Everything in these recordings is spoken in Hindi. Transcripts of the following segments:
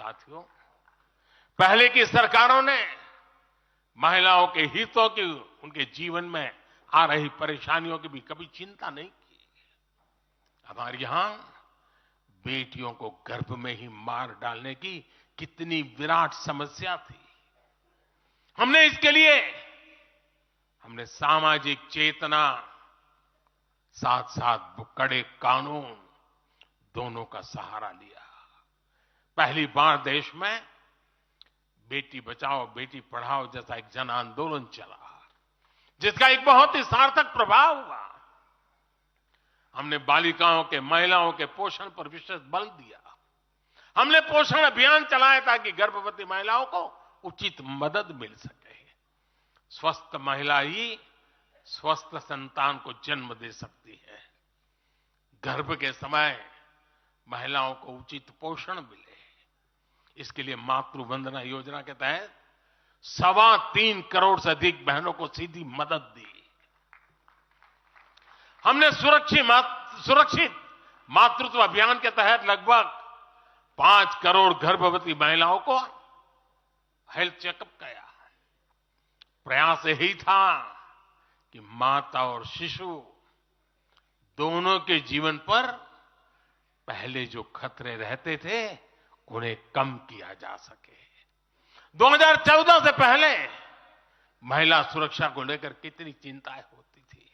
साथियों, पहले की सरकारों ने महिलाओं के हितों की, उनके जीवन में आ रही परेशानियों की भी कभी चिंता नहीं की। हमारे यहां बेटियों को गर्भ में ही मार डालने की कितनी विराट समस्या थी। हमने इसके लिए सामाजिक चेतना, साथ साथ कड़े कानून दोनों का सहारा लिया। पहली बार देश में बेटी बचाओ बेटी पढ़ाओ जैसा एक जन आंदोलन चला, जिसका एक बहुत ही सार्थक प्रभाव हुआ। हमने बालिकाओं के, महिलाओं के पोषण पर विशेष बल दिया। हमने पोषण अभियान चलाया ताकि गर्भवती महिलाओं को उचित मदद मिल सके। स्वस्थ महिला ही स्वस्थ संतान को जन्म दे सकती है। गर्भ के समय महिलाओं को उचित पोषण मिले, इसके लिए मातृ वंदना योजना के तहत 3.25 करोड़ से अधिक बहनों को सीधी मदद दी। हमने सुरक्षित मातृत्व अभियान के तहत लगभग 5 करोड़ गर्भवती महिलाओं को हेल्थ चेकअप किया। प्रयास यही था कि माता और शिशु दोनों के जीवन पर पहले जो खतरे रहते थे उन्हें कम किया जा सके। 2014 से पहले महिला सुरक्षा को लेकर कितनी चिंताएं होती थी।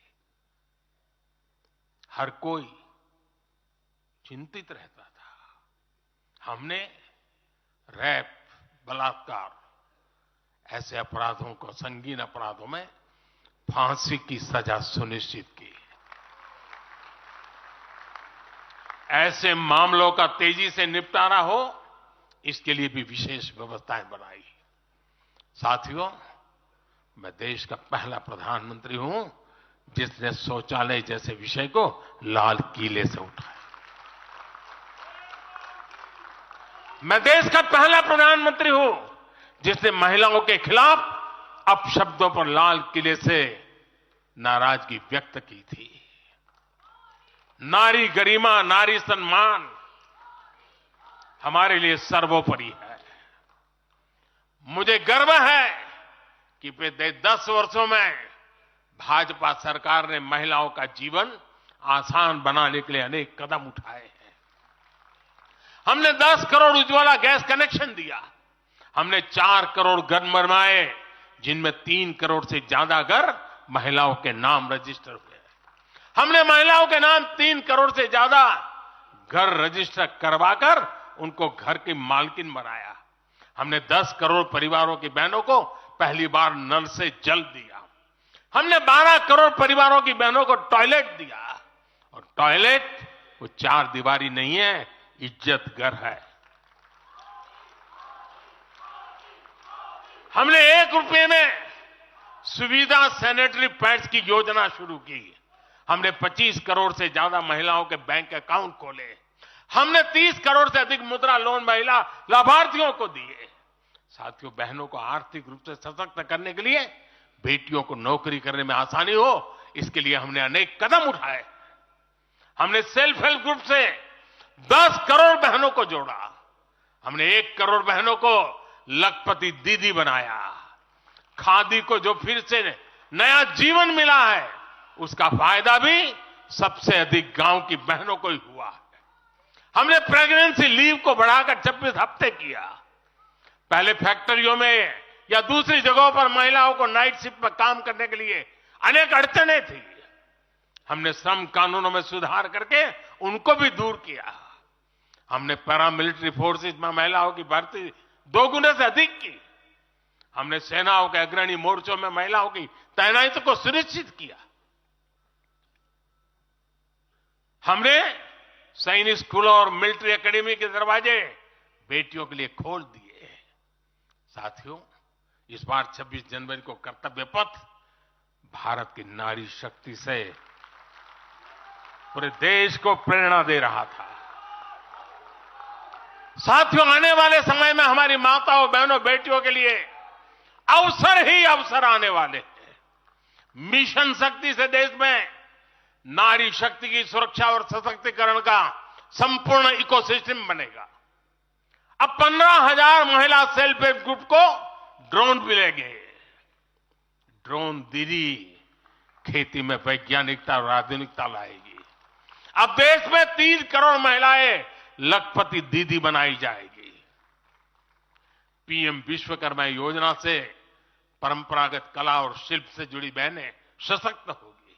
हर कोई चिंतित रहता था। हमने रेप, बलात्कार ऐसे अपराधों को, संगीन अपराधों में फांसी की सजा सुनिश्चित की। ऐसे मामलों का तेजी से निपटारा हो, इसके लिए भी विशेष व्यवस्थाएं बनाई। साथियों, मैं देश का पहला प्रधानमंत्री हूं जिसने शौचालय जैसे विषय को लाल किले से उठाया। मैं देश का पहला प्रधानमंत्री हूं जिसने महिलाओं के खिलाफ अपशब्दों पर लाल किले से नाराजगी व्यक्त की थी। नारी गरिमा, नारी सम्मान हमारे लिए सर्वोपरि है। मुझे गर्व है कि पिछले 10 वर्षों में भाजपा सरकार ने महिलाओं का जीवन आसान बनाने के लिए अनेक कदम उठाए हैं। हमने 10 करोड़ उज्ज्वला गैस कनेक्शन दिया। हमने 4 करोड़ घर बनवाए, जिनमें 3 करोड़ से ज्यादा घर महिलाओं के नाम रजिस्टर हुए। हमने महिलाओं के नाम 3 करोड़ से ज्यादा घर रजिस्टर करवाकर उनको घर की मालकिन बनाया। हमने 10 करोड़ परिवारों की बहनों को पहली बार नल से जल दिया। हमने 12 करोड़ परिवारों की बहनों को टॉयलेट दिया। और टॉयलेट वो 4 दीवारी नहीं है, इज्जत घर है। हमने 1 रुपये में सुविधा सैनिटरी पैड्स की योजना शुरू की। हमने 25 करोड़ से ज्यादा महिलाओं के बैंक अकाउंट खोले। हमने 30 करोड़ से अधिक मुद्रा लोन महिला लाभार्थियों को दिए। साथियों, बहनों को आर्थिक रूप से सशक्त करने के लिए, बेटियों को नौकरी करने में आसानी हो, इसके लिए हमने अनेक कदम उठाए। हमने सेल्फ हेल्प ग्रुप से 10 करोड़ बहनों को जोड़ा। हमने 1 करोड़ बहनों को लखपति दीदी बनाया। खादी को जो फिर से नया जीवन मिला है, उसका फायदा भी सबसे अधिक गांव की बहनों को ही हुआ है। हमने प्रेगनेंसी लीव को बढ़ाकर 26 हफ्ते किया। पहले फैक्ट्रियों में या दूसरी जगहों पर महिलाओं को नाइट शिफ्ट में काम करने के लिए अनेक अड़चनें थी। हमने श्रम कानूनों में सुधार करके उनको भी दूर किया। हमने पैरामिलिट्री फोर्सेस में महिलाओं की भर्ती 2 गुने से अधिक की। हमने सेनाओं के अग्रणी मोर्चों में महिलाओं की तैनाती को सुनिश्चित किया। हमने सैनिक स्कूलों और मिलिट्री एकेडमी के दरवाजे बेटियों के लिए खोल दिए। साथियों, इस बार 26 जनवरी को कर्तव्य पथ भारत की नारी शक्ति से पूरे देश को प्रेरणा दे रहा था। साथियों, आने वाले समय में हमारी माताओं, बहनों, बेटियों के लिए अवसर ही अवसर आने वाले हैं। मिशन शक्ति से देश में नारी शक्ति की सुरक्षा और सशक्तिकरण का संपूर्ण इकोसिस्टम बनेगा। अब 15,000 महिला सेल्फ हेल्प ग्रुप को ड्रोन मिलेंगे। ड्रोन दीदी खेती में वैज्ञानिकता और आधुनिकता लाएगी। अब देश में 3 करोड़ महिलाएं लखपति दीदी बनाई जाएगी। पीएम विश्वकर्मा योजना से परंपरागत कला और शिल्प से जुड़ी बहनें सशक्त होगी।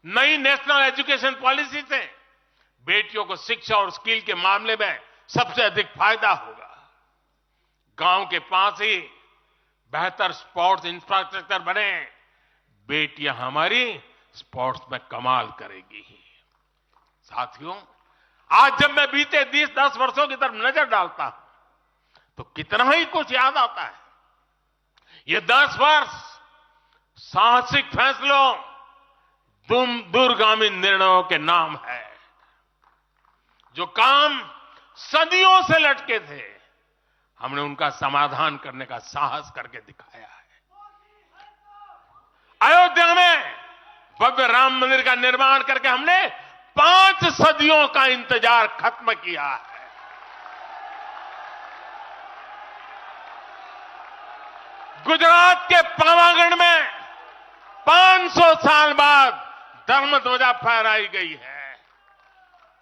नई नेशनल एजुकेशन पॉलिसी से बेटियों को शिक्षा और स्किल के मामले में सबसे अधिक फायदा होगा। गांव के पास ही बेहतर स्पोर्ट्स इंफ्रास्ट्रक्चर बने, बेटियां हमारी स्पोर्ट्स में कमाल करेगी। साथियों, आज जब मैं बीते 10 वर्षों की तरफ नजर डालता हूं तो कितना ही कुछ याद आता है। ये 10 वर्ष साहसिक फैसलों, दूरगामी निर्णयों के नाम है। जो काम सदियों से लटके थे, हमने उनका समाधान करने का साहस करके दिखाया है। अयोध्या में भव्य राम मंदिर का निर्माण करके हमने 5 सदियों का इंतजार खत्म किया है। गुजरात के पावागढ़ में 500 साल बाद धर्म ध्वजा फहराई गई है।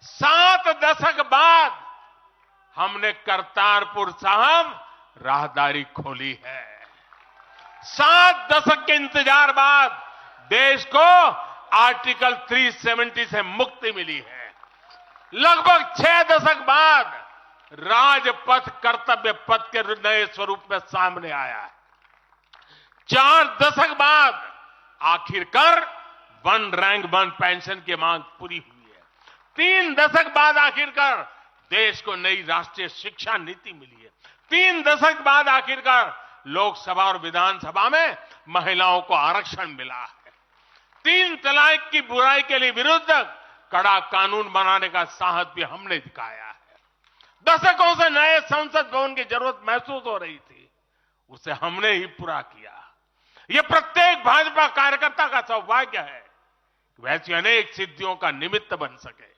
7 दशक बाद हमने करतारपुर साहिब राहदारी खोली है। 7 दशक के इंतजार बाद देश को आर्टिकल 370 से मुक्ति मिली है। लगभग 6 दशक बाद राजपथ कर्तव्य पथ के नए स्वरूप में सामने आया है। 4 दशक बाद आखिरकार 1 रैंक 1 पेंशन की मांग पूरी हुई है। 3 दशक बाद आखिरकार देश को नई राष्ट्रीय शिक्षा नीति मिली है। 3 दशक बाद आखिरकार लोकसभा और विधानसभा में महिलाओं को आरक्षण मिला है। 3 तलाक की बुराई के लिए विरुद्ध कड़ा कानून बनाने का साहस भी हमने दिखाया है। दशकों से नए संसद भवन की जरूरत महसूस हो रही थी, उसे हमने ही पूरा किया। यह प्रत्येक भाजपा कार्यकर्ता का सौभाग्य है कि वैसी अनेक सिद्धियों का निमित्त बन सके।